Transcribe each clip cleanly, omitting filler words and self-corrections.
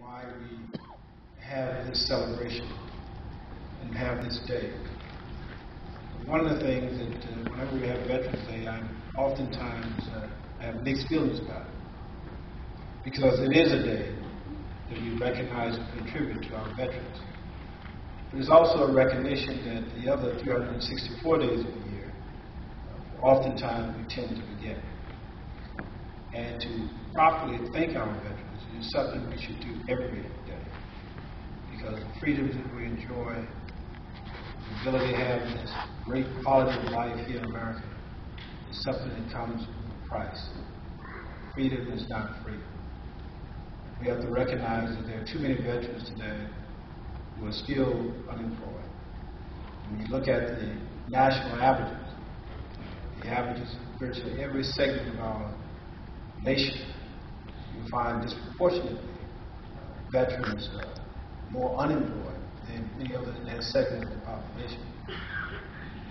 why we have this celebration and have this day. One of the things that whenever we have Veterans Day, I oftentimes have mixed feelings about it, because it is a day that we recognize and contribute to our veterans. But it's also a recognition that the other 364 days of the year, oftentimes we tend to forget. And to properly thank our veterans is something we should do every day, because the freedoms that we enjoy, the ability to have this great quality of life here in America, is something that comes with a price. Freedom is not free. We have to recognize that there are too many veterans today who are still unemployed. When you look at the national averages, the averages of virtually every segment of our nation, you find disproportionately veterans more unemployed than any other segment of the population.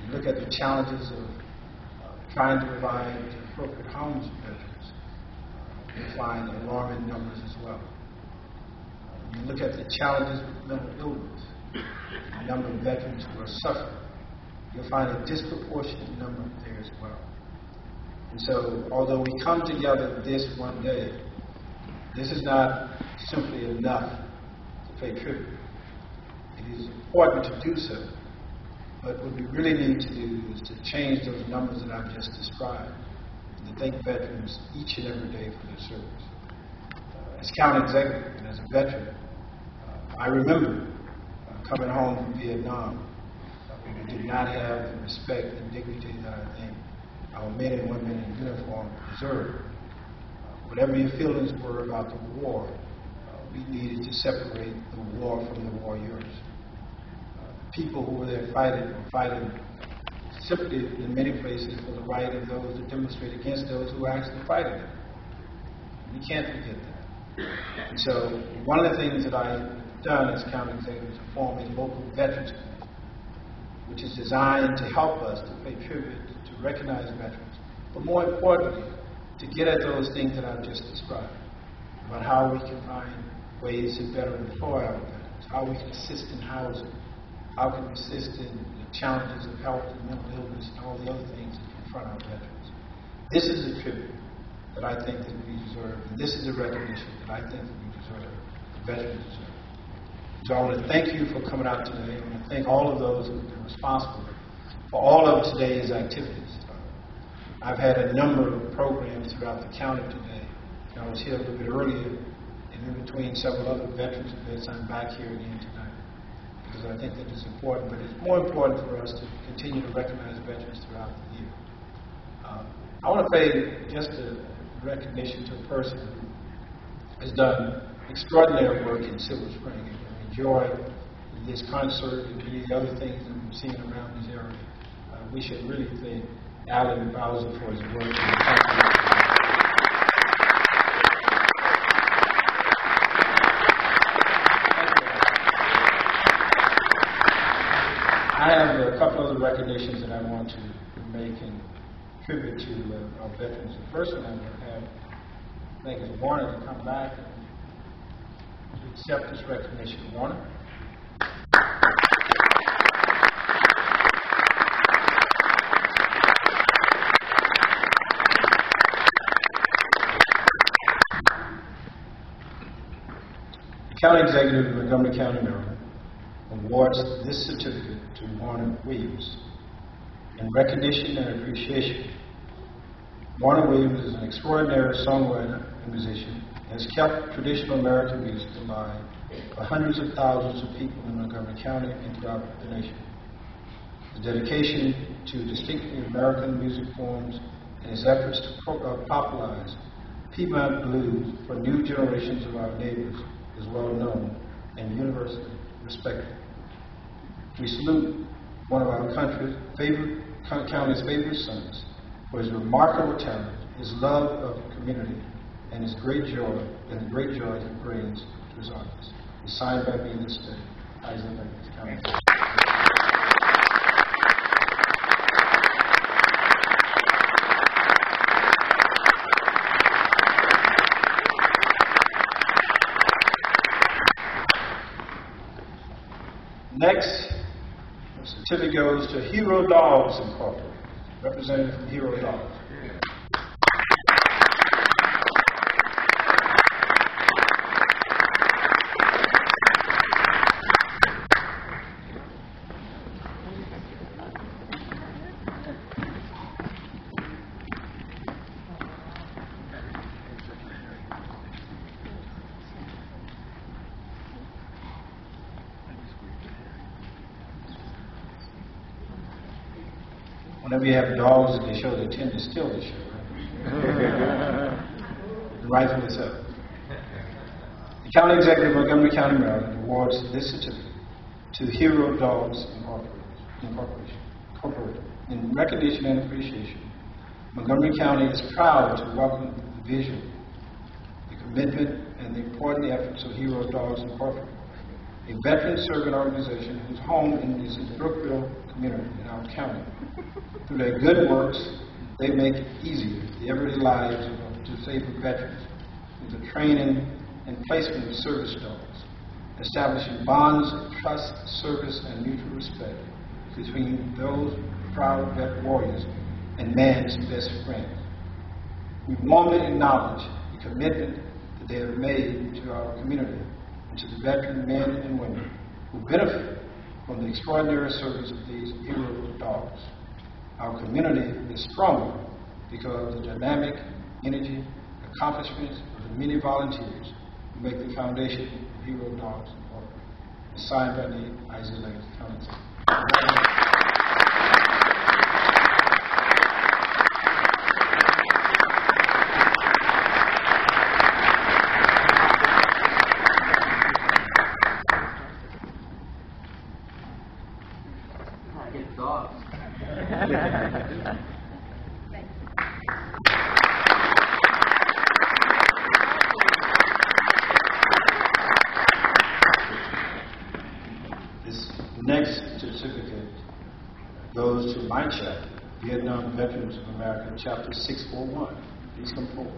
You look at the challenges of trying to provide appropriate homes for veterans, you find alarming numbers as well. You look at the challenges with mental illness, the number of veterans who are suffering, you'll find a disproportionate number there as well. And so, although we come together this one day, this is not simply enough to pay tribute. It is important to do so, but what we really need to do is to change those numbers that I've just described, and to thank veterans each and every day for their service. As county executive and as a veteran, I remember coming home from Vietnam. We did not have the respect and dignity that I think our men and women in uniform deserve. Whatever your feelings were about the war, we needed to separate the war from the warriors. People who were there fighting were fighting simply in many places for the right of those to demonstrate against those who were actually fighting them. We can't forget that. And so one of the things that I've done as county executive is to form a local veterans committee, which is designed to help us to pay tribute, to recognize veterans, but more importantly, to get at those things that I've just described, about how we can find ways to better employ our veterans, how we can assist in housing, how can we assist in the challenges of health and mental illness and all the other things that confront our veterans. This is a tribute that I think that we deserve, and this is a recognition that I think that we deserve, the veterans deserve. So I want to thank you for coming out today. I want to thank all of those who have been responsible for all of today's activities. I've had a number of programs throughout the county today. I was here a little bit earlier, and in between several other veterans events, I'm back here again tonight, because I think that it's important, but it's more important for us to continue to recognize veterans throughout the year. I want to pay just a recognition to a person who has done extraordinary work in Silver Spring, and enjoy this concert and many other things that we've seen around this area. We should really thank Alan Bowser for his work. I have a couple other recognitions that I want to make in tribute to our veterans. The first one I'm going to have, I think, is Warner to come back and to accept this recognition. Warner? The County Executive of Montgomery County, Maryland, awards this certificate to Warner Williams in recognition and appreciation. Warner Williams is an extraordinary songwriter and musician and has kept traditional American music alive for hundreds of thousands of people in Montgomery County and throughout the nation. His dedication to distinctly American music forms and his efforts to popularize Piedmont blues for new generations of our neighbors is well known and universally respected. We salute one of our county's favorite sons for his remarkable talent, his love of the community, and his great joy, and the great joy he brings to his artists. It's signed by me this day, Isaac Leggett, County Executive. Next, the certificate goes to Hero Dogs Incorporated, representative from Hero Dogs. Whenever you have dogs at the show, they tend to steal the show, right? Rightfully so. The County Executive of Montgomery County, Maryland awards this certificate to Hero Dogs Incorporated. In recognition and appreciation, Montgomery County is proud to welcome the vision, the commitment, and the important efforts of Hero Dogs Incorporated, a veteran-serving organization whose home is in the Brookville community in our county. Through their good works, they make it easier the everyday lives of disabled veterans with the training and placement of service dogs, establishing bonds of trust, service, and mutual respect between those proud vet warriors and man's best friends. We warmly acknowledge the commitment that they have made to our community and to the veteran men and women who benefit from the extraordinary service of these hero dogs. Our community is stronger because of the dynamic energy, accomplishments of the many volunteers who make the foundation of Hero Dogs Incorporated. Signed by me, Isaac Leggett, County Executive. This next certificate goes to my chapter, Vietnam Veterans of America, Chapter 641. Please come forward.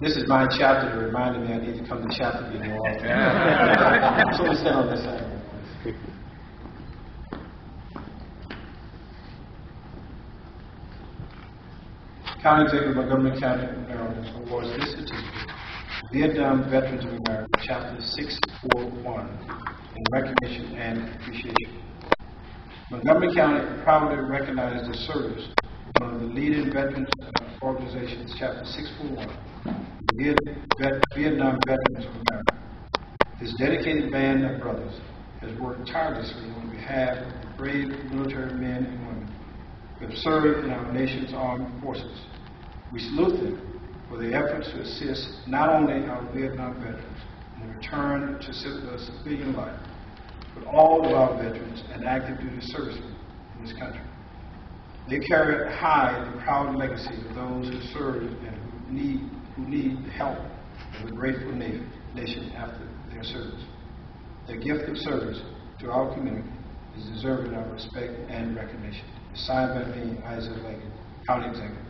This is my chapter that reminded me I need to come to chapter meeting more often. So let's stand on this side. County Executive of Montgomery County, Maryland awards this certificate to Vietnam Veterans of America, Chapter 641, in recognition and appreciation. Montgomery County proudly recognizes the service of one of the leading veterans organizations, Chapter 641. Vietnam Veterans of America. This dedicated band of brothers has worked tirelessly on behalf of the brave military men and women who have served in our nation's armed forces. We salute them for their efforts to assist not only our Vietnam veterans in the return to civilian life, but all of our veterans and active duty servicemen in this country. They carry high the proud legacy of those who served and who need the help of a grateful nation after their service. Their gift of service to our community is deserving of respect and recognition. Signed by me, Isaac Leggett, County Executive.